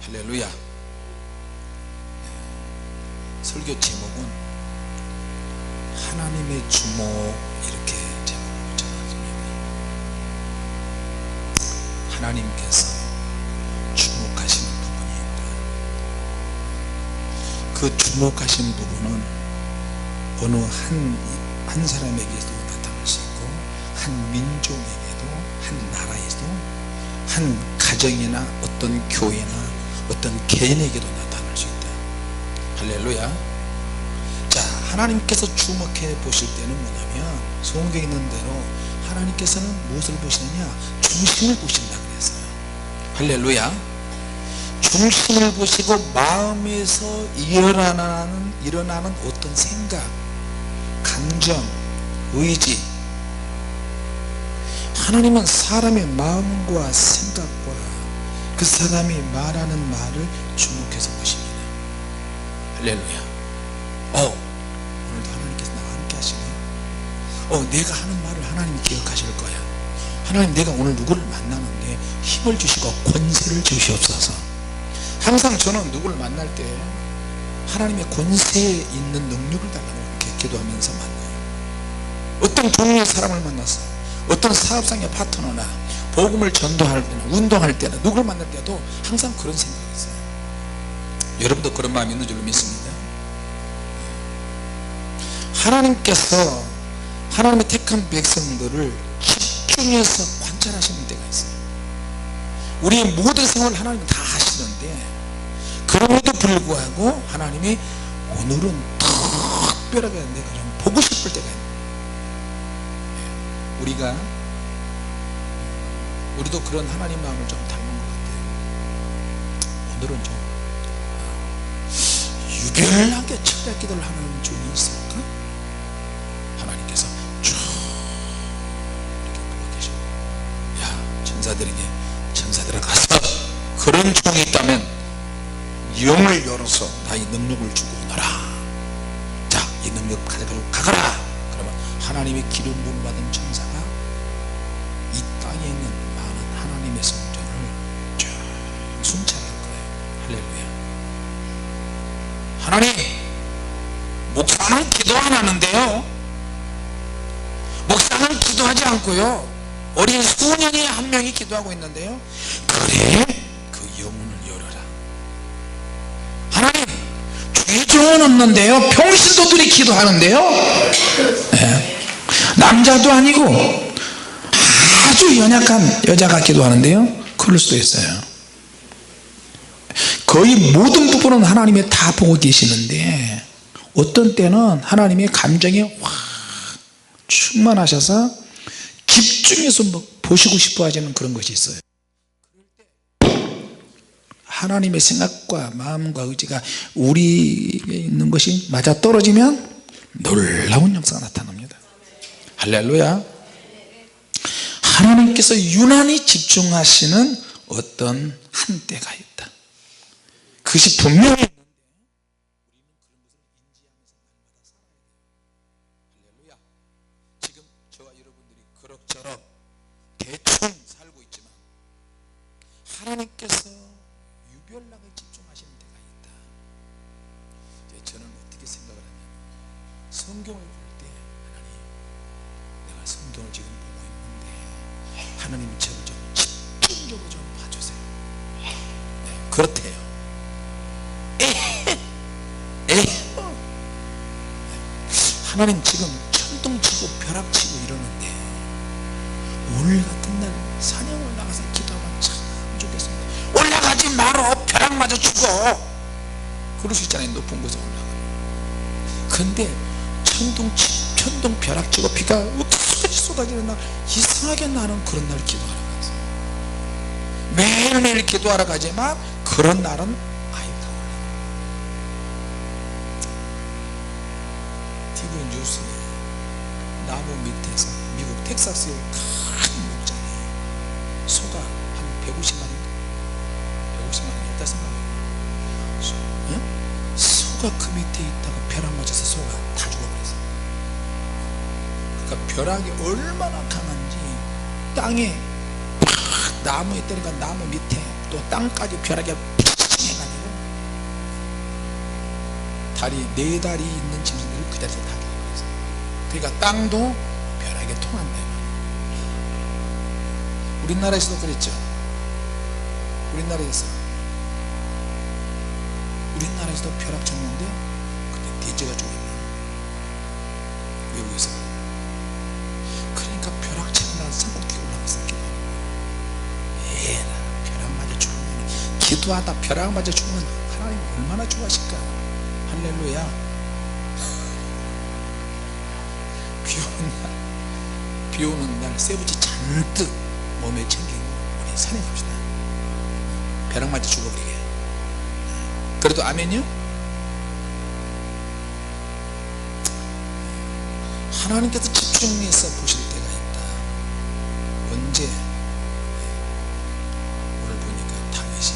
할렐루야. 설교 제목은 하나님의 주목, 이렇게 제목을 정했습니다. 하나님께서 주목하시는 부분입니다. 그 주목하신 부분은 어느 한 사람에게도 나타날 수 있고, 한 민족에게도, 한 나라에도, 한 가정이나 어떤 교회나 어떤 개인에게도 나타날 수 있다. 할렐루야. 자, 하나님께서 주목해 보실 때는 뭐냐면, 성경에 있는 대로 하나님께서는 무엇을 보시느냐, 중심을 보신다 그랬어요. 할렐루야. 중심을 보시고 마음에서 일어나는 어떤 생각, 감정, 의지, 하나님은 사람의 마음과 생각과 그 사람이 말하는 말을 주목해서 보십니다. 할렐루야. 오늘도 하나님께서 나와 함께 하시네. 내가 하는 말을 하나님이 기억하실 거야. 하나님, 내가 오늘 누구를 만나는데 힘을 주시고 권세를 주시옵소서. 항상 저는 누구를 만날 때 하나님의 권세에 있는 능력을 달라고 이렇게 기도하면서 만나요. 어떤 종류의 사람을 만났어, 어떤 사업상의 파트너나 복음을 전도할 때나 운동할 때나 누구를 만날 때도 항상 그런 생각이 있어요. 여러분도 그런 마음이 있는 줄로 믿습니다. 하나님께서 하나님의 택한 백성들을 집중해서 관찰하시는 때가 있어요. 우리의 모든 생활을 하나님은 다 하시는데, 그럼에도 불구하고 하나님이 오늘은 특별하게 내가 좀 보고 싶을 때가 있어요. 우리도 그런 하나님 마음을 좀 닮은 것 같아요. 오늘은 좀 유별나게 철야 기도를 하는 중이 있을까? 하나님께서 쭉 이렇게 보고 계시고, 야, 천사들아 가서 그런 종이 있다면 영을 열어서 나의 능력을 주고 오너라. 자, 이 능력 가져가지고 가거라. 그러면 하나님의 기름 부음 받은 천사가 이 땅에 있는 많은 하나님의 성전을 쭉 순찰할 거예요. 할렐루야. 하나님, 목사는 기도 안 하는데요, 목사는 기도하지 않고요, 어린 소년이 한 명이 기도하고 있는데요, 그래, 그 영혼을 열어라. 하나님, 죄종은 없는데요, 평신도들이 기도하는데요, 네. 남자도 아니고 아주 연약한 여자가 기도하는데요, 그럴 수도 있어요. 거의 모든 부분은 하나님이 다 보고 계시는데, 어떤 때는 하나님의 감정에 확 충만하셔서 집중해서 보시고 싶어 하시는 그런 것이 있어요. 하나님의 생각과 마음과 의지가 우리에 있는 것이 맞아 떨어지면 놀라운 역사가 나타납니다. 할렐루야. 하나님께서 유난히 집중하시는 어떤 한때가 있다. 그것이 분명히 있는데 우리는 그런 것을 인지하면서 날마다 살아야 돼요. 할렐루야. 지금 저와 여러분들이 그럭저럭 대충 살고 있지만 하나님께서 유별나게 집중하시는 때가 있다. 저는 어떻게 생각을 하냐면, 성경을 볼 때 하나님, 내가 성경을 지금 보고 있는데 하나님 저를 좀 집중적으로 좀 봐주세요. 네, 그렇대요. 하나님 지금 천둥치고 벼락치고 이러는데 오늘 같은 날 산에 올라가서 기도하면 참 좋겠습니다. 올라가지 말어, 벼락 맞아 죽어. 그럴 수 있잖아요, 높은 곳에 올라가면. 근데 천둥 벼락치고 비가 없이 쏟아지는 날, 이상하게 나는 그런 날 기도하러 가서 매일매일 기도하러 가지만 그런 날은 TV 뉴스에 나무 밑에서 미국 텍사스의 큰 목장에 소가 한 150마리인가? 150마리, 15마리. 소가 그 밑에 있다가 벼락 맞아서 소가 다 죽어버렸어. 그러니까 벼락이 얼마나 강한지, 땅에 팍 나무에 때리니까 나무 밑에 또 땅까지 벼락이 다리, 네 다리 있는 짐승들을 그 자리에서 타게 하고 있어요. 그러니까 땅도 벼락에 통한다. 우리나라에서도 그랬죠. 우리나라에서도 벼락 쳤는데 그때 돼지가 죽었나, 외국에서. 그러니까 벼락 치는 날 산꼭대기 올라가서 기도하는 거예요. 에라, 벼락 맞아 죽으면, 기도하다 벼락 맞아 죽으면 하나님 얼마나 좋아하실까. 할렐루야. 비 오는 날 쇠붙이 잔뜩 몸에 챙기고 우리 산에 갑시다. 벼락 맞아 죽어버리게. 그래도 아멘이요? 하나님께서 집중해서 보실 때가 있다. 언제? 오늘 보니까 다윗이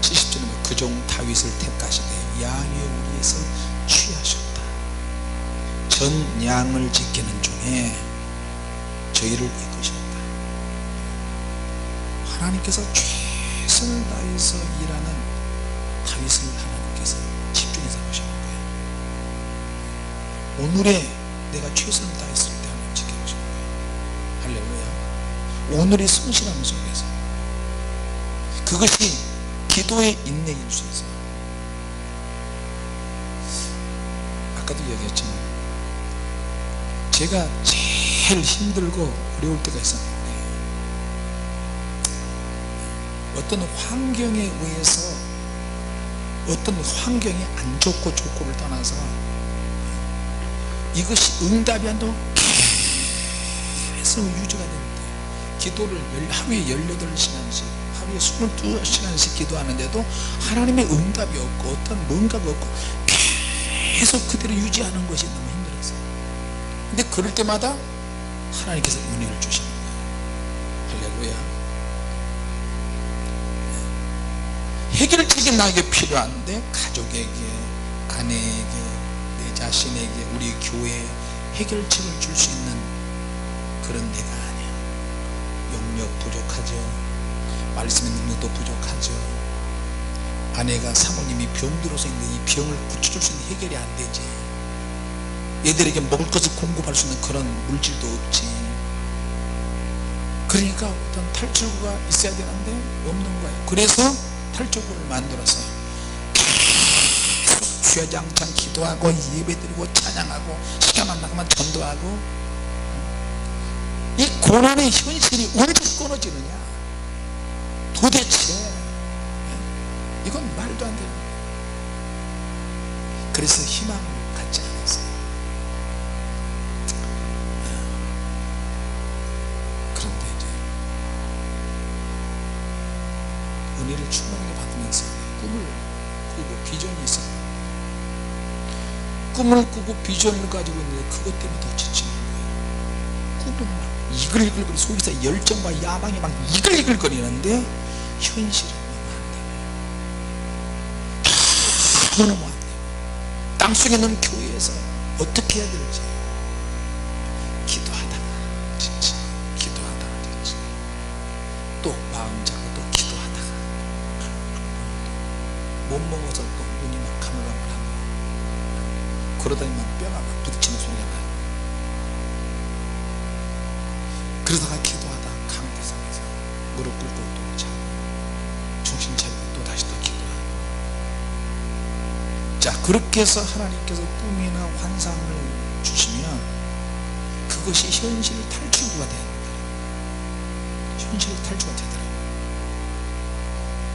70절에 보면 그종 다윗을 택하시되 양의 우리에서 취하셨다. 전 양을 지키는 중에 저희를 이끄셨다. 하나님께서 최선을 다해서 일하는 다윗을 하나님께서 집중해서 보시는 거예요. 오늘에 내가 최선을 다했을 때 하나님 지켜보시는 거예요. 할렐루야. 오늘의 성실함 속에서, 그것이 기도의 인내일 수 있어요. 아까도 얘기했지만 제가 제일 힘들고 어려울 때가 있었는데, 어떤 환경에 의해서, 어떤 환경이 안 좋고 좋고를 떠나서 이것이 응답이 안 되고 계속 유지가 되는데, 기도를 하루에 18시간씩, 하루에 22시간씩 기도하는데도 하나님의 응답이 없고 어떤 뭔가가 없고 계속 그대로 유지하는 것이 너무 힘들었어요. 근데 그럴 때마다 하나님께서 은혜를 주시는 거예요. 할렐루야. 해결책이 나에게 필요한데, 가족에게, 아내에게, 내 자신에게, 우리 교회에 해결책을 줄 수 있는 그런 내가 아니야. 영역 부족하죠. 말씀의 능력도 부족하죠. 아내가, 사모님이 병들어서 있는데 이 병을 고쳐줄 수 있는 해결이 안 되지. 얘들에게 먹을 것을 공급할 수 있는 그런 물질도 없지. 그러니까 어떤 탈출구가 있어야 되는데 없는 거예요. 그래서 탈출구를 만들어서 계속 주야장창 기도하고 예배드리고 찬양하고, 시간만 나가면 전도하고. 이 고난의 현실이 언제 끊어지느냐 도대체. 이건 말도 안 되는 거예요. 그래서 희망을 갖지 않았어요. 그런데 이제 은혜를 충만하게 받으면서 꿈을 꾸고 비전이 있어요. 꿈을 꾸고 비전을 가지고 있는데 그것 때문에 더 지치는 거예요. 꿈은 막 이글이글거리, 속에서 열정과 야망이 막 이글이글거리는데 현실은 너무 안 돼요. 땅속에 있는 교회에서 어떻게 해야 될지 기도하다가 지치고, 기도하다가 지치고, 또 마음 잡고 또 기도하다가 못 먹어서 또 눈이 막 가물가물하고, 그러다니만 뼈가 막 부딪히는 소리가 나요. 그러다가 기도하다 강대상에서 무릎 꿇고 또 자고, 정신 차리고 또 다시 또 기도하고. 자, 그렇게 해서 하나님께서 꿈이나 환상을 주시면 그것이 현실 탈출구가 됩니다. 현실 탈출구가 되더라고요.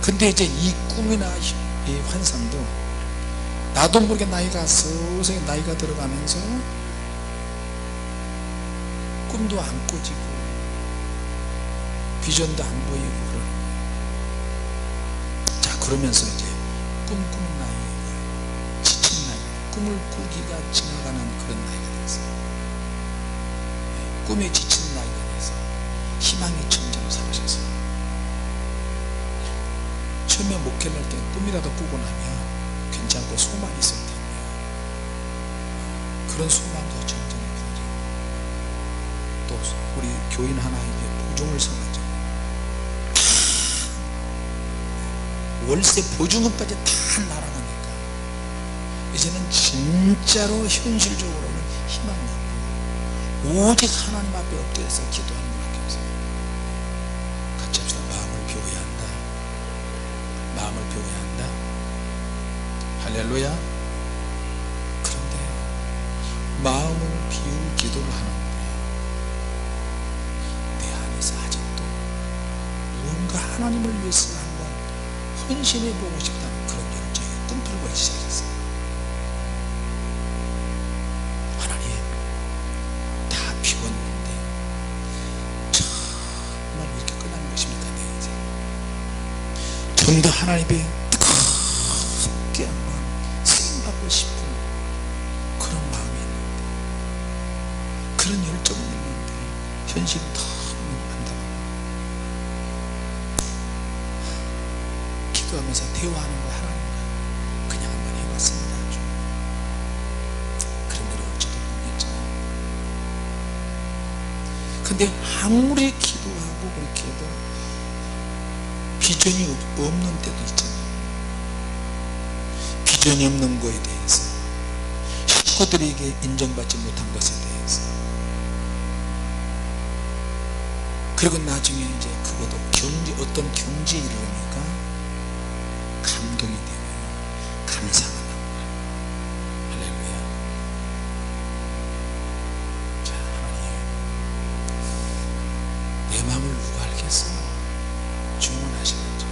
근데 이제 이 꿈이나 이 환상도 나도 모르게 나이가 서서히 나이가 들어가면서 꿈도 안 꾸지고 비전도 안 보이고 그러는 거예요. 자, 그러면서 이제 꿈꾸는 나이에 지친 나이, 꿈을 꾸기가 지나가는 그런 나이가 됐어요. 꿈에 지친 나이가 돼서 희망이 점점 사라졌어요. 처음에 목회를 할 때 꿈이라도 꾸고 나면 괜찮고 소망이 있을 텐데 그런 소망도 점점 커지고, 또 우리 교인 하나에게 부종을 서가지고 월세 보증금까지 다 날아가니까 이제는 진짜로 현실적으로는 희망이 없고 오직 하나님 앞에 엎드려서 기도하는 것밖에 없어요. 같이 합시다. 마음을 비워야 한다. 마음을 비워야 한다. 할렐루야. 그런데 마음을 비울 기도를 하는데 내 안에서 아직도 무언가 하나님을 위해서 한번 헌신해 보고 싶다는 그런 열정이 꿈틀거리기 시작했어요. 하나님 다 비웠는데 정말 이렇게 끝나는 것입니까? 내 인생 좀 더 하나님의 뜨겁게 한번 쓰임받고 싶은 그런 마음이 있는데 그런 열정은 있는데 현실이 너무 안타깝다. 기도하면서 대화하는 거 하나님과 그냥 한번 해봤습니다. 그런 일이 올지도 모르겠잖아요. 근데 아무리 기도하고 그렇게 해도 비전이 없는 때도 있잖아요. 비전이 없는 거에 대해서 식구들에게 인정받지 못한 것에 대해서 그리고 나중에 이제 그것도 어떤 경지에 이르니까 감동이 되고 감사가 나고 할렐루야. 자, 하나님 내 마음을 누가 알겠어요? 주문하시겠죠.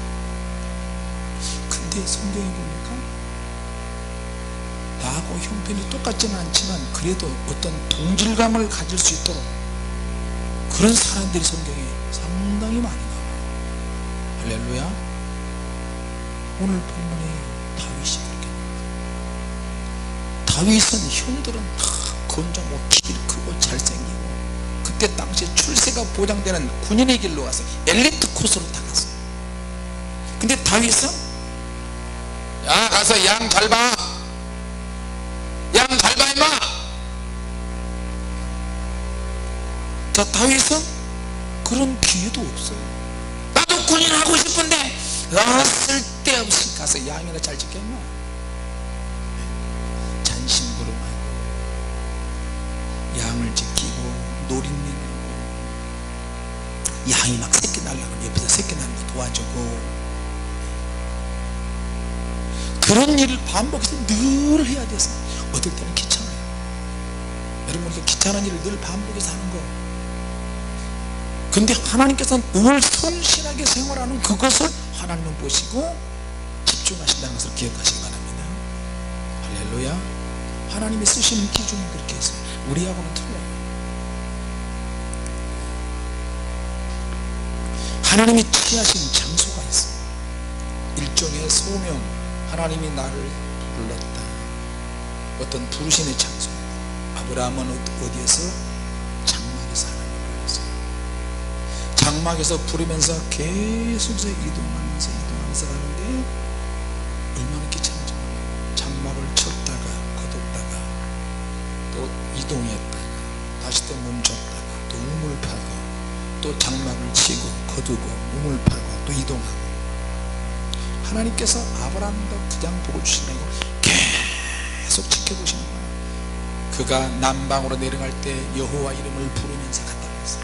근데 성경에 보니까 나하고 형편이 똑같지는 않지만 그래도 어떤 동질감을 가질 수 있도록 그런 사람들이 성경에 상당히 많이 나와요. 할렐루야. 오늘 본문에 다윗이 그렇게 나와요. 다윗은 형들은 다 건장하고 키 크고 잘생기고 그때 당시에 출세가 보장되는 군인의 길로 가서 엘리트 코스로 다 갔어요. 근데 다윗은 야 가서 양 잘 봐, 양 잘 봐 임마. 자, 다윗은 그런 기회도 없어요. 나도 군인 하고 싶은데 쓸데없이 가서 양이나 잘 지켰나. 잔심부름하고 양을 지키고 노린내고 양이 막 새끼 날라면 옆에서 새끼 나는 거 도와주고 그런 일을 반복해서 늘 해야 돼서 어떨 때는 귀찮아요. 여러분 그 귀찮은 일을 늘 반복해서 하는 거. 근데 하나님께서는 늘 성실하게 생활하는 그것을 하나님은 보시고 집중하신다는 것을 기억하시기 바랍니다. 할렐루야. 하나님이 쓰시는 기준이 그렇게 있어요. 우리하고는 틀려요. 하나님이 취하신 장소가 있어요. 일종의 소명. 하나님이 나를 불렀다. 어떤 부르심의 장소. 아브라함은 어디에서? 장막에서 하나님을 불렀어요. 장막에서 부르면서 계속해서 이동하면서 가는데 얼마나 귀찮은지 몰라요. 장막을 쳤다가 거뒀다가 또 이동했다가 다시 또 멈췄다가 또 우물 파고 또 장막을 치고 거두고 우물 파고 또 이동하고. 하나님께서 아브라함도 그냥 보고 주시는 거 계속 지켜보시는 거예요. 그가 남방으로 내려갈 때 여호와 이름을 부르면서 갔다 왔어요.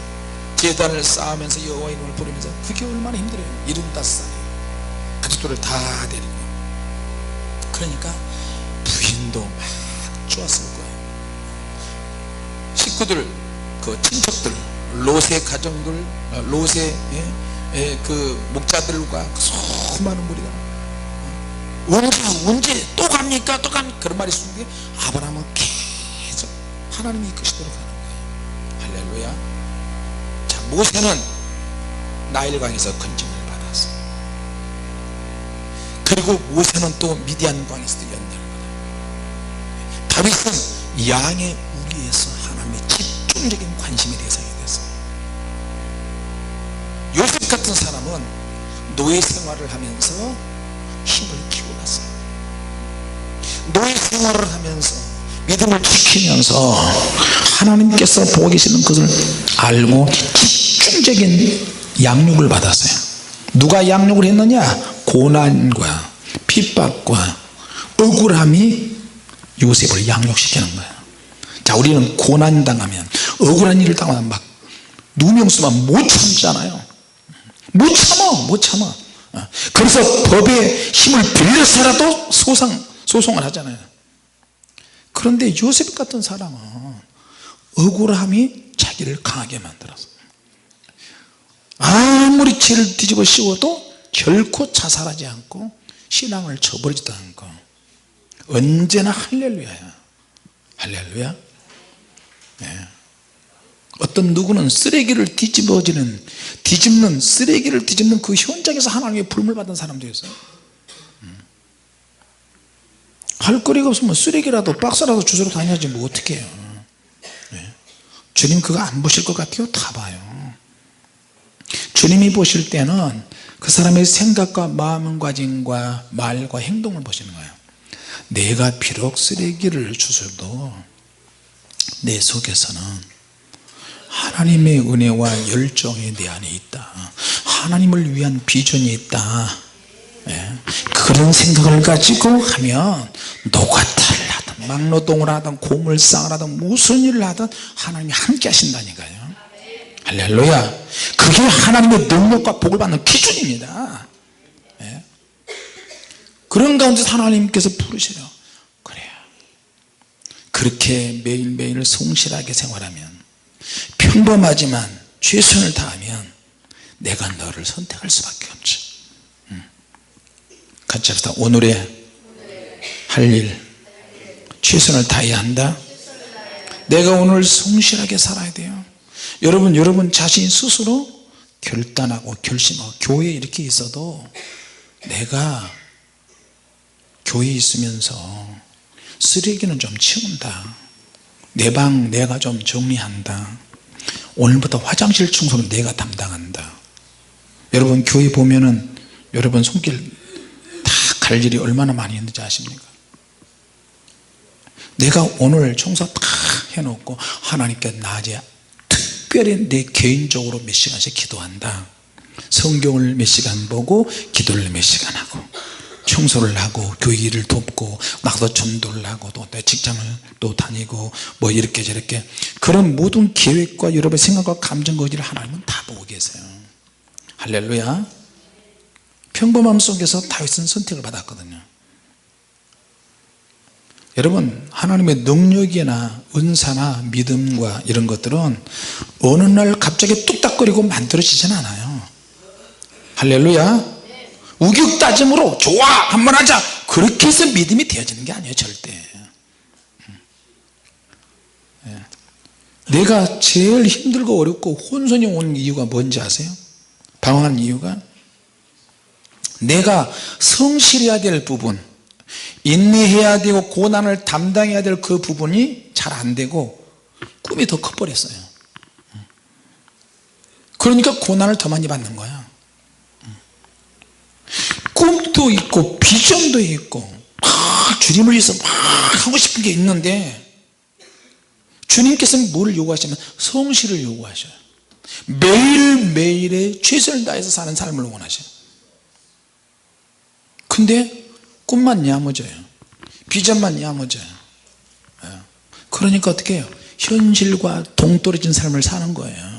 제단을 쌓으면서 여호와 이름을 부르면서 그게 얼마나 힘들어요. 75살이에요. 가족들을 다 데리고. 그러니까 부인도 막 좋았을 거예요. 식구들, 그 친척들, 롯의 가정들, 롯의 그 목자들과 수많은 무리가 언제 또 갑니까? 또 갑니까? 그런 말이 있었는데 아브라함은 계속 하나님이 이끄시도록 하는 거예요. 할렐루야. 자, 모세는 나일강에서 건짐을 받았어요. 그리고 모세는 또 미디안 광에서도 연단을 받아요. 다윗은 양의 우리에서 하나님의 집중적인 관심의 대상이 됐어요. 요셉 같은 사람은 노예 생활을 하면서 힘을 키워놨어요. 노예 생활을 하면서 믿음을 지키면서 하나님께서 보고 계시는 것을 알고 집중적인 양육을 받았어요. 누가 양육을 했느냐? 고난과 핍박과 억울함이 요셉을 양육시키는 거예요. 자, 우리는 고난 당하면, 억울한 일을 당하면 막 누명 쓰면 못 참잖아요. 못 참아. 그래서 법의 힘을 빌려서라도 소송을 하잖아요. 그런데 요셉 같은 사람은 억울함이 자기를 강하게 만들었어요. 아무리 죄를 뒤집어 씌워도 결코 자살하지 않고 신앙을 저버리지도 않고 언제나 할렐루야야. 할렐루야. 네. 어떤 누구는 쓰레기를 뒤집는 쓰레기를 뒤집는 그 현장에서 하나님의 부름을 받은 사람도 있어요. 할 거리가 없으면 쓰레기라도 박스라도 주스러 다녀야지 뭐 어떻게 해요. 네. 주님 그거 안 보실 것 같아요? 다 봐요. 주님이 보실 때는 그 사람의 생각과 마음가짐과 말과 행동을 보시는 거예요. 내가 비록 쓰레기를 주셔도 내 속에서는 하나님의 은혜와 열정이 내 안에 있다. 하나님을 위한 비전이 있다. 예. 그런 생각을 가지고 하면 노가타를 하든 막노동을 하든 고물상을 하든 무슨 일을 하든 하나님이 함께 하신다니까요. 할렐루야. 그게 하나님의 능력과 복을 받는 기준입니다. 예. 그런 가운데서 하나님께서 부르셔요. 그래요. 그렇게 매일매일 성실하게 생활하면, 평범하지만 최선을 다하면 내가 너를 선택할 수밖에 없지. 같이 합시다. 오늘의 할 일 최선을 다해야 한다. 내가 오늘 성실하게 살아야 돼요. 여러분 자신 스스로 결단하고 결심하고, 교회에 이렇게 있어도 내가 교회에 있으면서 쓰레기는 좀 치운다, 내 방 내가 좀 정리한다, 오늘부터 화장실 청소는 내가 담당한다. 여러분 교회 보면은 여러분 손길 다 갈 일이 얼마나 많이 있는지 아십니까? 내가 오늘 청소 다 해놓고 하나님께 낮에 특별히 내 개인적으로 몇 시간씩 기도한다. 성경을 몇 시간 보고 기도를 몇 시간 하고 청소를 하고 교회 일을 돕고 나도 전도를 하고 또 내 직장을 또 다니고 뭐 이렇게 저렇게, 그런 모든 계획과 여러분의 생각과 감정 거지를 하나님은 다 보고 계세요. 할렐루야. 평범함 속에서 다윗은 선택을 받았거든요. 여러분 하나님의 능력이나 은사나 믿음과 이런 것들은 어느 날 갑자기 뚝딱거리고 만들어지진 않아요. 할렐루야. 우격다짐으로 좋아 한번 하자 그렇게 해서 믿음이 되어지는 게 아니에요. 절대. 내가 제일 힘들고 어렵고 혼선이 온 이유가 뭔지 아세요? 방황한 이유가, 내가 성실해야 될 부분, 인내해야 되고 고난을 담당해야 될 그 부분이 잘 안 되고 꿈이 더 커버렸어요. 그러니까 고난을 더 많이 받는 거야. 꿈도 있고 비전도 있고 막 주님을 위해서 막 하고 싶은 게 있는데 주님께서는 뭘 요구하시면 성실을 요구하셔요. 매일매일의 최선을 다해서 사는 삶을 원하셔요. 근데 꿈만 야무져요. 비전만 야무져요. 그러니까 어떻게 해요? 현실과 동떨어진 삶을 사는 거예요.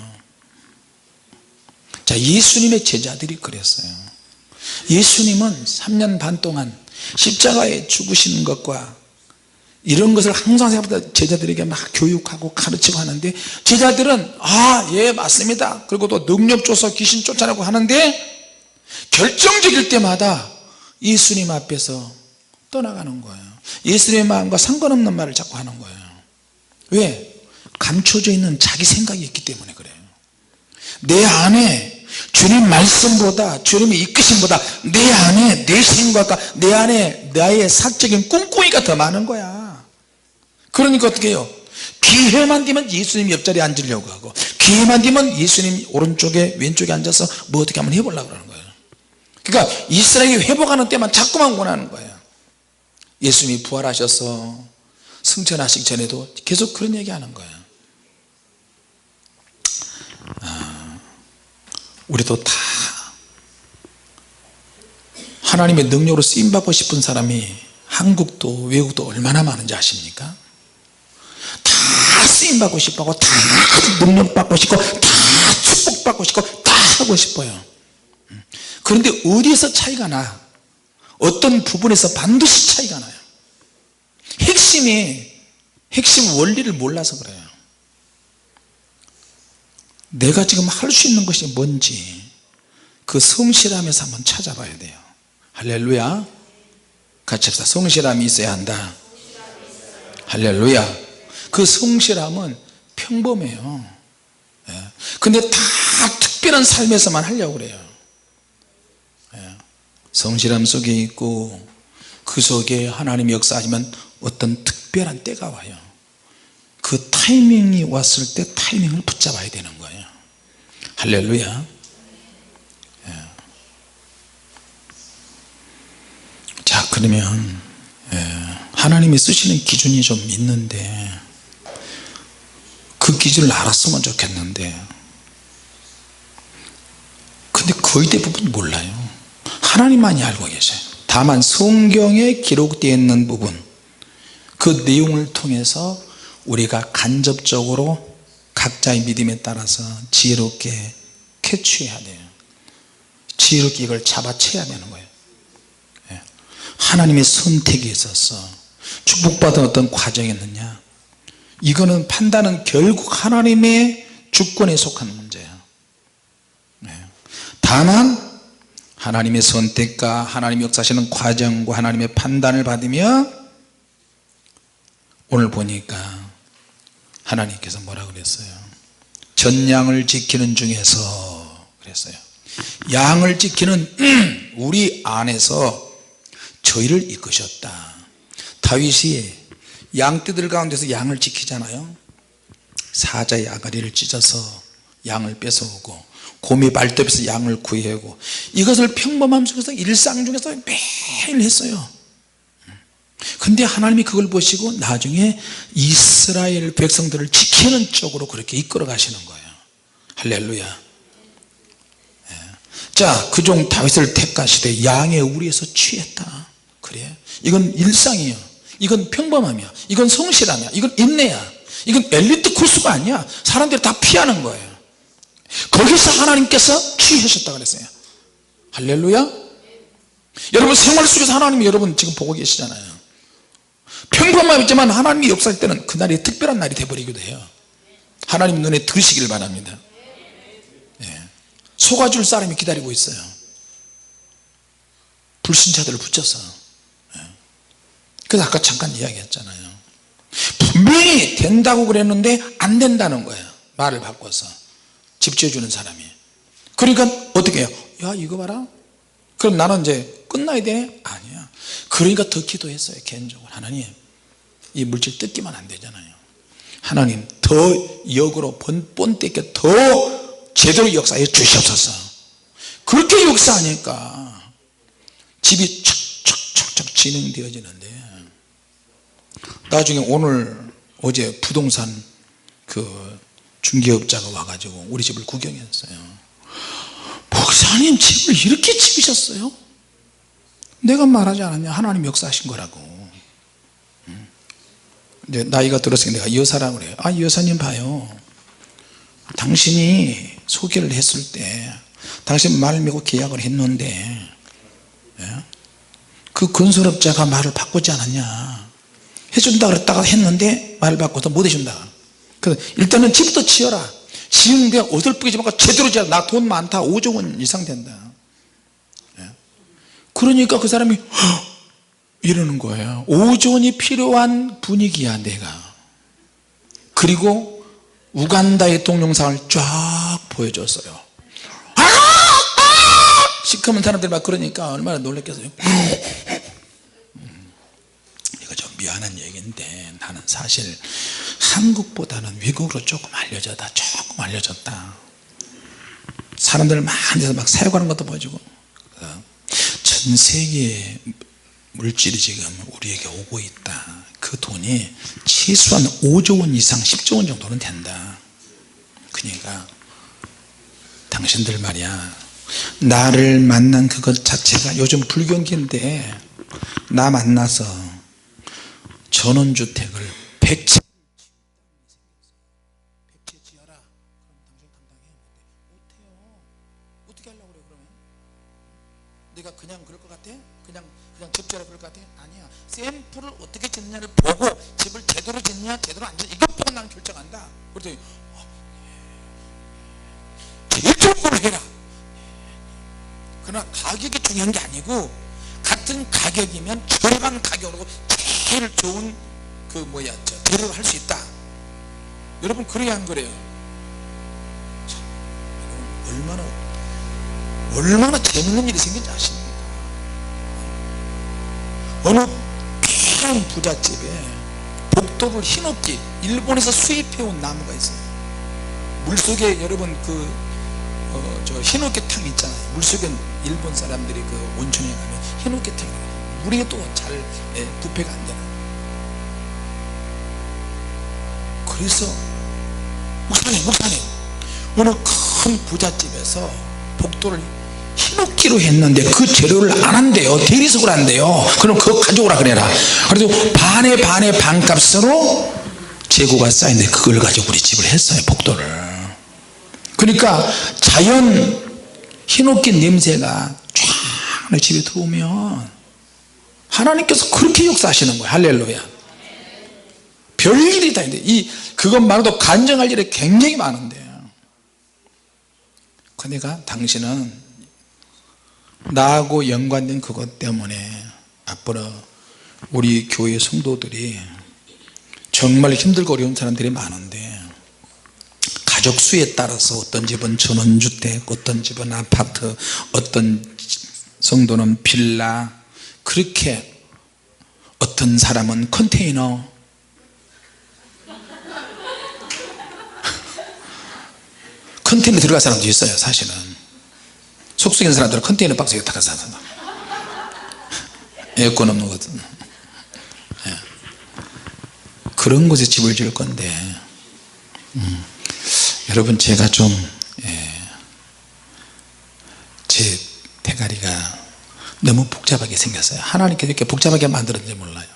자, 예수님의 제자들이 그랬어요. 예수님은 3년 반 동안 십자가에 죽으시는 것과 이런 것을 항상 생각보다 제자들에게 막 교육하고 가르치고 하는데, 제자들은 예 맞습니다, 그리고 또 능력 줘서 귀신 쫓아내고 하는데 결정적일 때마다 예수님 앞에서 떠나가는 거예요. 예수님의 마음과 상관없는 말을 자꾸 하는 거예요. 왜? 감춰져 있는 자기 생각이 있기 때문에 그래요. 내 안에 주님 말씀보다 주님의 이끄심보다 내 안에 내 생각과 내 안에 나의 사적인 꿍꿍이가 더 많은 거야. 그러니까 어떻게 해요? 기회만 되면 예수님 옆자리에 앉으려고 하고, 기회만 되면 예수님 오른쪽에 왼쪽에 앉아서 뭐 어떻게 한번 해보려고 하는 거예요. 그러니까 이스라엘이 회복하는 때만 자꾸만 원하는 거예요. 예수님이 부활하셔서 승천하시기 전에도 계속 그런 얘기 하는 거예요. 우리도 다 하나님의 능력으로 쓰임받고 싶은 사람이 한국도 외국도 얼마나 많은지 아십니까? 다 쓰임받고 싶고 다 능력받고 싶고 다 축복받고 싶고 다 하고 싶어요. 그런데 어디에서 차이가 나? 어떤 부분에서 반드시 차이가 나요. 핵심 원리를 몰라서 그래요. 내가 지금 할 수 있는 것이 뭔지 그 성실함에서 한번 찾아봐야 돼요. 할렐루야. 같이 합시다. 성실함이 있어야 한다. 할렐루야. 그 성실함은 평범해요. 근데 다 특별한 삶에서만 하려고 그래요. 성실함 속에 있고 그 속에 하나님의 역사하지만 어떤 특별한 때가 와요. 그 타이밍이 왔을 때 타이밍을 붙잡아야 되는 거예요. 할렐루야. 자, 그러면 하나님이 쓰시는 기준이 좀 있는데 그 기준을 알았으면 좋겠는데 근데 거의 대부분 몰라요. 하나님만이 알고 계셔요. 다만 성경에 기록되어 있는 부분 그 내용을 통해서 우리가 간접적으로 각자의 믿음에 따라서 지혜롭게 캐치해야 돼요. 지혜롭게 이걸 잡아채야 되는 거예요. 하나님의 선택이 있었어. 축복받은 어떤 과정이었느냐, 이거는 판단은 결국 하나님의 주권에 속한 문제야. 다만 하나님의 선택과 하나님의 역사하시는 과정과 하나님의 판단을 받으며 오늘 보니까 하나님께서 뭐라고 그랬어요? 전 양을 지키는 중에서 그랬어요. 양을 지키는 우리 안에서 저희를 이끄셨다. 다윗이 양떼들 가운데서 양을 지키잖아요. 사자의 아가리를 찢어서 양을 뺏어오고 곰이 발톱에서 양을 구해오고 이것을 평범함 속에서 일상 중에서 매일 했어요. 근데 하나님이 그걸 보시고 나중에 이스라엘 백성들을 지키는 쪽으로 그렇게 이끌어 가시는 거예요. 할렐루야. 자, 그종 다윗을 택하시되 양의 우리에서 취했다. 그래, 이건 일상이에요. 이건 평범함이야. 이건 성실함이야. 이건 인내야. 이건 엘리트 코스가 아니야. 사람들이 다 피하는 거예요. 거기서 하나님께서 취하셨다 그랬어요. 할렐루야. 여러분 생활 속에서 하나님이 여러분 지금 보고 계시잖아요. 평범함이지만 하나님이 역사할 때는 그날이 특별한 날이 되어버리기도 해요. 하나님 눈에 들으시길 바랍니다. 속아줄 사람이 기다리고 있어요. 불신자들을 붙여서. 그래서 아까 잠깐 이야기했잖아요. 분명히 된다고 그랬는데 안 된다는 거예요. 말을 바꿔서 집 지어주는 사람이. 그러니까 어떻게 해요? 야, 이거 봐라. 그럼 나는 이제 끝나야 돼? 아니야. 그러니까 더 기도했어요. 개인적으로. 하나님, 이 물질 뜯기만 안 되잖아요. 하나님, 더 역으로 본때게 더 제대로 역사해 주시옵소서. 그렇게 역사하니까 집이 척척척척 진행되어지는데, 나중에 어제 부동산 그 중개업자가 와가지고 우리 집을 구경했어요. 목사님, 집을 이렇게 지으셨어요? 내가 말하지 않았냐? 하나님 역사하신 거라고. 이제 나이가 들었으니까 내가 여사라고 그래요. 아, 여사님 봐요. 당신이 소개를 했을 때 당신 말 믿고 계약을 했는데 그 건설업자가 말을 바꾸지 않았냐? 해준다 그랬다가 했는데 말을 바꿔서 못 해준다. 그래서 일단은 집부터 지어라. 지은데 어설프게 좀 제대로 지어라. 나 돈 많다. 5조 원 이상 된다. 그러니까 그 사람이 이러는 거예요. 5조 원이 필요한 분위기야 내가. 그리고 우간다의 동영상을 쫙 보여줬어요. 시커먼 사람들이 막 그러니까 얼마나 놀랐겠어요. 이거 좀 미안한 얘기인데 나는 사실 한국보다는 외국으로 조금 알려졌다. 사람들 많은 데서 막 사역하는 것도 보여주고. 전 세계의 물질이 지금 우리에게 오고 있다. 그 돈이 최소한 5조 원 이상 10조 원 정도는 된다. 그러니까 당신들 말이야, 나를 만난 그것 자체가 요즘 불경기인데 나 만나서 전원주택을 100채 지어라. 그럼 당신 감당해? 못해요. 어떻게 하려고 그래 그러면? 내가 그냥 그럴 것 같아? 그냥 접지하라 그럴 것 같아? 아니야. 샘플을 어떻게 짓느냐를 보고 집을 제대로 짓느냐 제대로 안 짓느냐 이거 보고 나는 결정한다. 그랬더니 제일 좋은 걸 해라. 그러나 가격이 중요한 게 아니고 같은 가격이면 저렴한 가격으로 제일 좋은 재료를 할 수 있다. 여러분 그래야 안 그래요? 참, 얼마나 재밌는 일이 생긴지 아십니까? 어느 귀한 부잣집에 복도를 흰옥길 일본에서 수입해온 나무가 있어요. 물속에 여러분 저 흰옥계탕 있잖아요. 물속에 일본 사람들이 그 온천에 가면 흰옥계탕이 물에 또 잘 부패가 안 되나. 그래서 목사님 어느 큰 부잣집에서 복도를 흰옥기로 했는데 그 재료를 안 한대요. 대리석으로 한대요. 그럼 그거 가져오라 그래라. 그래서 반에 반값으로 재고가 쌓인데 그걸 가지고 우리 집을 했어요. 복도를. 그러니까 자연 흰옥기 냄새가 쫙 집에 들어오면 하나님께서 그렇게 역사하시는 거예요. 할렐루야. 별일이 다 있는데 그것만으로도 간증할 일이 굉장히 많은데 그러니까 당신은 나하고 연관된 그것 때문에 앞으로 우리 교회 성도들이 정말 힘들고 어려운 사람들이 많은데 가족 수에 따라서 어떤 집은 전원주택, 어떤 집은 아파트, 어떤 성도는 빌라, 그렇게 어떤 사람은 컨테이너, 컨테이너 들어갈 사람도 있어요. 사실은 속속인 사람들은 컨테이너 박스에 다 가서 산다. 에어컨 없는 거거든. 그런 곳에 집을 지을 건데 여러분 제가 좀 제 대가리가 너무 복잡하게 생겼어요. 하나님께서 이렇게 복잡하게 만들었는지 몰라요.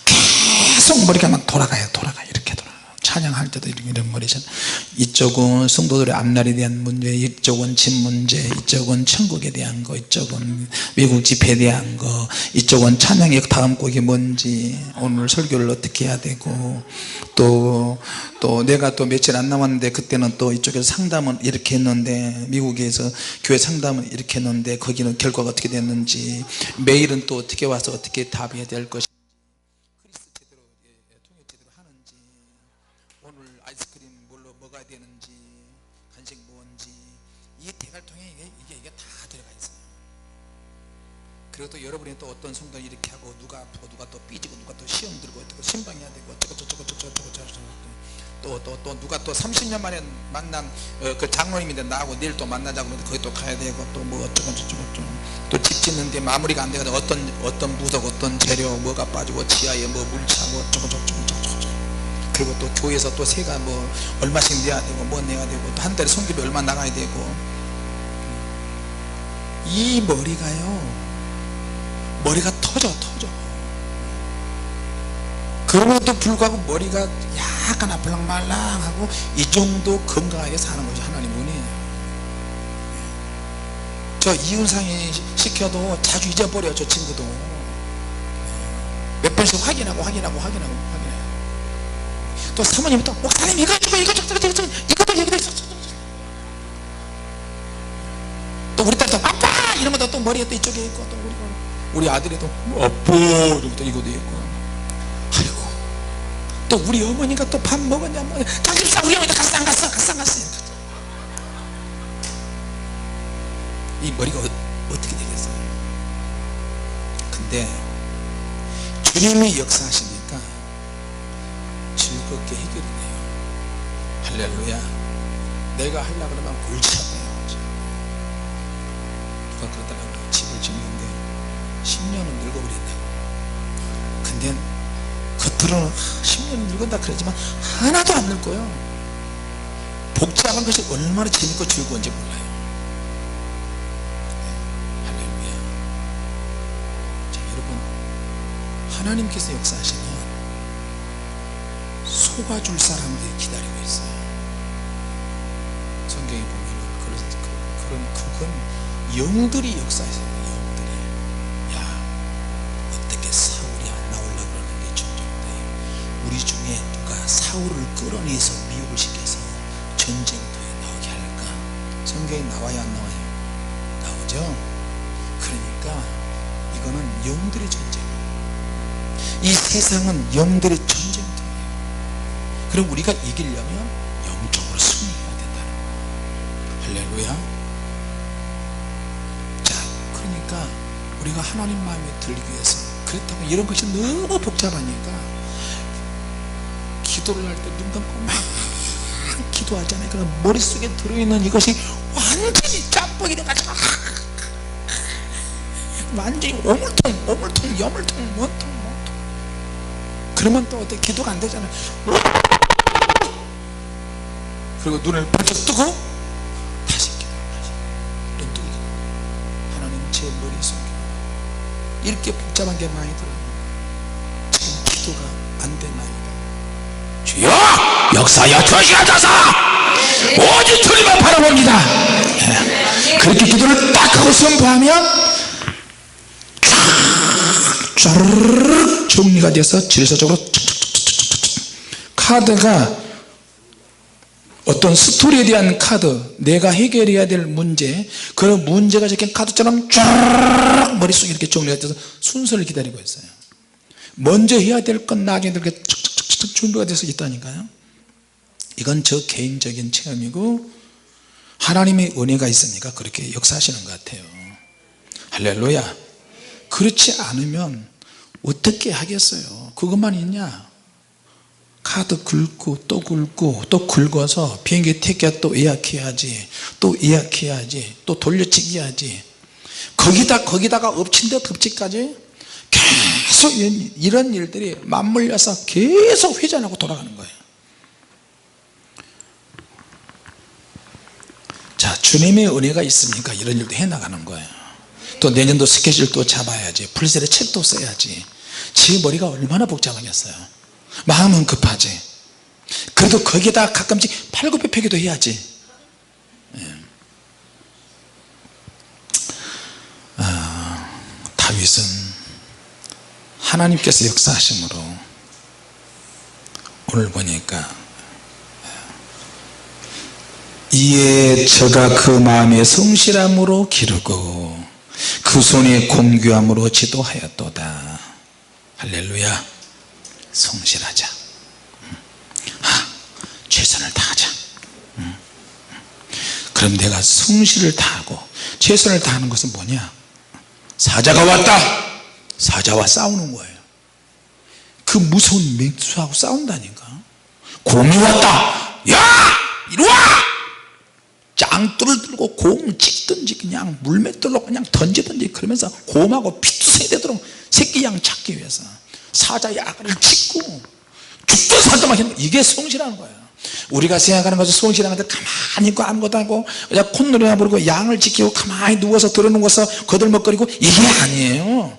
계속 머리가 막 돌아가요. 이렇게 돌아가요. 찬양할 때도 이런 머리잖아요. 이쪽은 성도들의 앞날에 대한 문제, 이쪽은 집 문제, 이쪽은 천국에 대한 거, 이쪽은 미국 집회에 대한 거, 이쪽은 찬양의 다음 곡이 뭔지, 오늘 설교를 어떻게 해야 되고, 또 내가 또 며칠 안 남았는데 그때는 또 이쪽에서 상담은 이렇게 했는데 미국에서 교회 상담은 이렇게 했는데 거기는 결과가 어떻게 됐는지, 메일은 또 어떻게 와서 어떻게 답해야 될 것인지, 크리스 제대로 통역 제대로 하는지, 오늘 아이스크림 뭘로 먹어야 되는지, 간식 뭔지, 이게 대갈통에 이게 다 들어가 있어요. 그리고 또 여러분이 또 어떤 성도는 이렇게 하고 누가 아프고 누가 또 삐지고 누가 또 시험 들고 어떻게 신방해야 되고 또 누가 또 30년 만에 만난 그 장로님인데 나하고 내일 또 만나자고 그러는데 거기 또 가야 되고 또 뭐 어쩌고 또 집 짓는데 마무리가 안 되거든. 어떤 부석 어떤 재료 뭐가 빠지고 지하에 뭐 물차고 어쩌고 그리고 또 교회에서 또 세가 뭐 얼마씩 내야 되고 뭐 내야 되고 또 한 달에 성교비 얼마 나가야 되고, 이 머리가 터져. 그럼에도 불구하고 머리가 약간 아플랑말랑하고 이 정도 건강하게 사는 것이 하나님 은혜예요. 저 이윤상이 시켜도 자주 잊어버려요. 저 친구도 몇 번씩 확인하고 또 사모님이 또 목사님 이거 또 우리 딸도 아빠 이러면 또 머리에 또 이쪽에 있고 또 우리 아들이 또 아빠 이러면 또 이거도 있고, 아이고 또 우리 어머니가 또 밥 먹었냐 장집사 우리 어머니 갔어 안 갔어 이 머리가 어떻게 되겠어요? 근데 주님이 역사하시니까 즐겁게 해결이 돼요. 할렐루야. 내가 하려고 그러면 골치 아파요. 누가 그러더라고요. 집을 짓는데 10년은 늙어버린다고. 근데 겉으로는 10년은 늙은다 그러지만 하나도 안 늙어요. 복잡한 것이 얼마나 재밌고 즐거운지 몰라요. 하나님께서 역사하시면 속아줄 사람들이 기다리고 있어요. 성경에 보면 그건 영들이 역사했어요. 영들이 어떻게 사울이 안 나오려고 그러는데 점점 우리 중에 누가 사울을 끌어내서 미혹을 시켜서 전쟁터에 나오게 할까? 성경에 나와야 안 나와요? 나오죠? 그러니까 이거는 영들의 전쟁, 이 세상은 영들의 전쟁터예요. 그럼 우리가 이기려면 영적으로 승리해야 된다는 거예요. 할렐루야. 자, 그러니까 우리가 하나님 마음에 들기 위해서, 그렇다고 이런 것이 너무 복잡하니까 기도를 할 때 눈 감고 막 기도하잖아요. 그럼 머릿속에 들어있는 이것이 완전히 짬뽕이 돼가지고 완전히 오물통 원통. 그러면 또 어떻게 기도가 안 되잖아요. 그리고 눈을 번쩍 뜨고 다시 눈 뜨고 하나님 제 머릿속에 이렇게 복잡한 게 많이 들어요. 지금 기도가 안 되나이다. 주여 역사여 주시옵소서. 오직 주님만 바라봅니다. 그렇게 기도를 딱 하고 선포하면 쫙 정리가 돼서 질서적으로 카드가 어떤 스토리에 대한 카드, 내가 해결해야 될 문제, 그런 문제가 적힌 카드처럼 쫙 머릿속에 이렇게 정리가 돼서 순서를 기다리고 있어요. 먼저 해야 될 건 나중에 이렇게 척척척 준비가 돼서 있다니까요. 이건 저 개인적인 체험이고 하나님의 은혜가 있으니까 그렇게 역사하시는 것 같아요. 할렐루야. 그렇지 않으면 어떻게 하겠어요? 그것만 있냐? 카드 긁고 또 긁고 또 긁어서 비행기 티켓 또 예약해야지, 또 예약해야지, 또 돌려치기 해야지, 거기다가 엎친 데 덮치까지 계속 이런 일들이 맞물려서 계속 회전하고 돌아가는 거예요. 자, 주님의 은혜가 있으니까 이런 일도 해나가는 거예요. 또 내년도 스케줄 또 잡아야지, 풀세례 책도 써야지. 제 머리가 얼마나 복잡하겠어요. 마음은 급하지. 그래도 거기에다 가끔씩 팔굽혀펴기도 해야지. 다윗은 하나님께서 역사하심으로 오늘 보니까 이에 저가 그 마음에 성실함으로 기르고 그 손에 공규함으로 지도하였도다. 할렐루야. 성실하자. 최선을 다하자. 그럼 내가 성실을 다하고 최선을 다하는 것은 뭐냐? 사자가 왔다. 사자와 싸우는 거예요. 그 무서운 맹수하고 싸운다니까. 곰이 왔다. 야! 이리 와! 짱돌을 들고 곰을 찍든지 그냥 물맷돌로 그냥 던지든지 그러면서 곰하고 피투성이 되도록 새끼 양 찾기 위해서 사자의 아가를 찍고 죽던 사자만 했는 거예요. 이게 성실하는 거예요. 우리가 생각하는 것은 성실한 것들 가만히 있고 아무것도 안 하고 그냥 콧노래나 부르고 양을 지키고 가만히 누워서 들어누워서 거들먹거리고 이게 아니에요.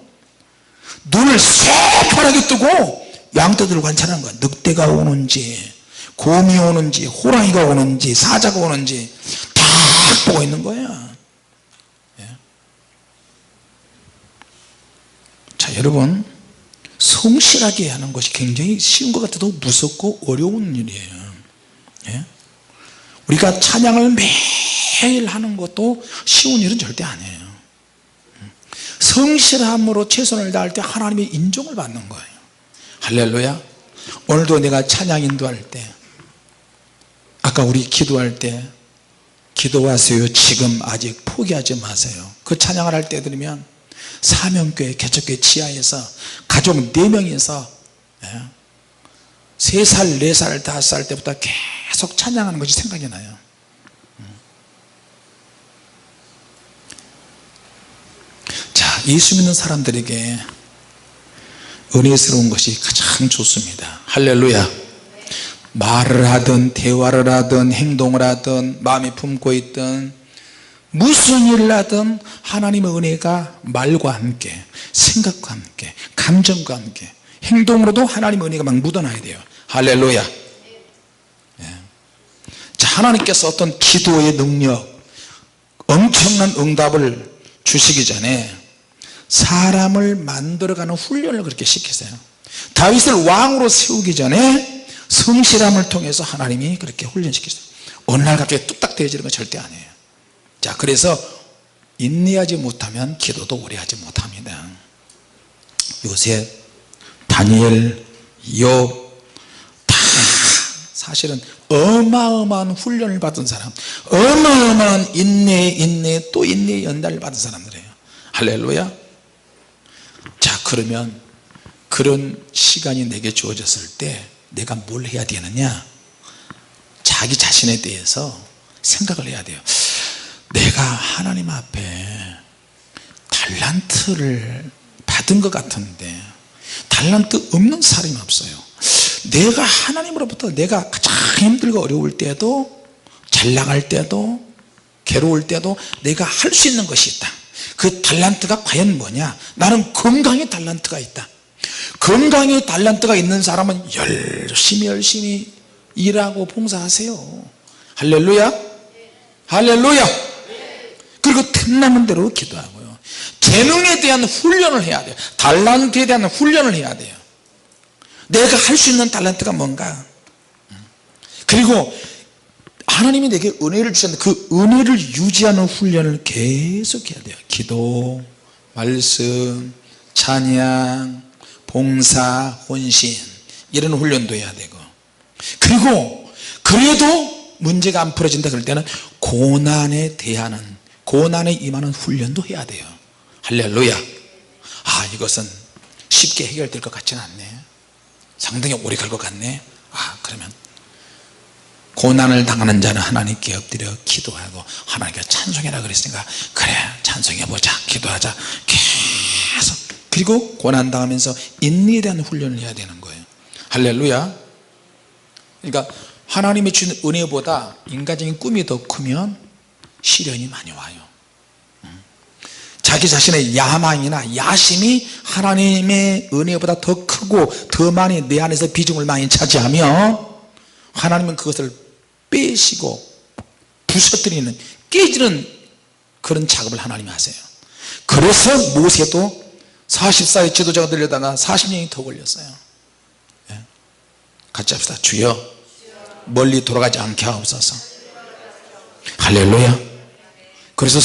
눈을 새파랗게 뜨고 양떼들을 관찰하는 거야. 늑대가 오는지 곰이 오는지 호랑이가 오는지 사자가 오는지 다 보고 있는 거야. 자, 여러분, 성실하게 하는 것이 굉장히 쉬운 것 같아도 무섭고 어려운 일이에요. 우리가 찬양을 매일 하는 것도 쉬운 일은 절대 아니에요. 성실함으로 최선을 다할 때 하나님의 인정을 받는 거예요. 할렐루야. 오늘도 내가 찬양 인도할 때, 아까 우리 기도할 때 기도하세요, 지금 아직 포기하지 마세요, 그 찬양을 할 때 들으면 사명교회 개척교회 지하에서 가족 4명이서 3살 4살 5살 때부터 계속 찬양하는 것이 생각이 나요. 자, 예수 믿는 사람들에게 은혜스러운 것이 가장 좋습니다. 할렐루야. 말을 하든 대화를 하든 행동을 하든 마음에 품고 있든 무슨 일을 하든 하나님의 은혜가 말과 함께 생각과 함께 감정과 함께 행동으로도 하나님의 은혜가 막 묻어나야 돼요. 할렐루야. 예. 자, 하나님께서 어떤 기도의 능력, 엄청난 응답을 주시기 전에 사람을 만들어가는 훈련을 그렇게 시키세요. 다윗을 왕으로 세우기 전에 성실함을 통해서 하나님이 그렇게 훈련시키세요. 어느 날 갑자기 뚝딱 되어지는 건 절대 아니에요. 자, 그래서 인내하지 못하면 기도도 오래 하지 못합니다. 요셉, 다니엘, 욥 다 사실은 어마어마한 훈련을 받은 사람, 어마어마한 인내 또 인내의 연단을 받은 사람들이에요. 할렐루야. 자, 그러면 그런 시간이 내게 주어졌을 때 내가 뭘 해야 되느냐, 자기 자신에 대해서 생각을 해야 돼요. 내가 하나님 앞에 달란트를 받은 것 같은데 달란트 없는 사람이 없어요. 내가 하나님으로부터 내가 가장 힘들고 어려울 때도, 잘 나갈 때도, 괴로울 때도 내가 할 수 있는 것이 있다. 그 달란트가 과연 뭐냐? 나는 건강의 달란트가 있다. 건강의 달란트가 있는 사람은 열심히 일하고 봉사하세요. 할렐루야. 할렐루야. 그리고 틈나는 대로 기도하고요. 재능에 대한 훈련을 해야 돼요. 달란트에 대한 훈련을 해야 돼요. 내가 할 수 있는 달란트가 뭔가. 그리고 하나님이 내게 은혜를 주셨는데 그 은혜를 유지하는 훈련을 계속 해야 돼요. 기도, 말씀, 찬양, 봉사, 혼신, 이런 훈련도 해야 되고, 그리고 그래도 문제가 안 풀어진다 그럴 때는 고난에 대하는, 고난에 임하는 훈련도 해야 돼요. 할렐루야. 아, 이것은 쉽게 해결될 것 같지는 않네, 상당히 오래 갈 것 같네. 아, 그러면 고난을 당하는 자는 하나님께 엎드려 기도하고 하나님께 찬송해라 그랬으니까 그래, 찬송해보자, 기도하자, 계속. 그리고 고난 당하면서 인내에 대한 훈련을 해야 되는 거예요. 할렐루야. 그러니까 하나님이 주는 은혜보다 인간적인 꿈이 더 크면 시련이 많이 와요. 자기 자신의 야망이나 야심이 하나님의 은혜보다 더 크고 더 많이 내 안에서 비중을 많이 차지하면 하나님은 그것을 빼시고 부서뜨리는, 깨지는 그런 작업을 하나님이 하세요. 그래서 모세도 40살의 지도자가 되려다가 40년이 더 걸렸어요. 예. 같이 합시다. 주여 멀리 돌아가지 않게 하옵소서. 할렐루야. 그래서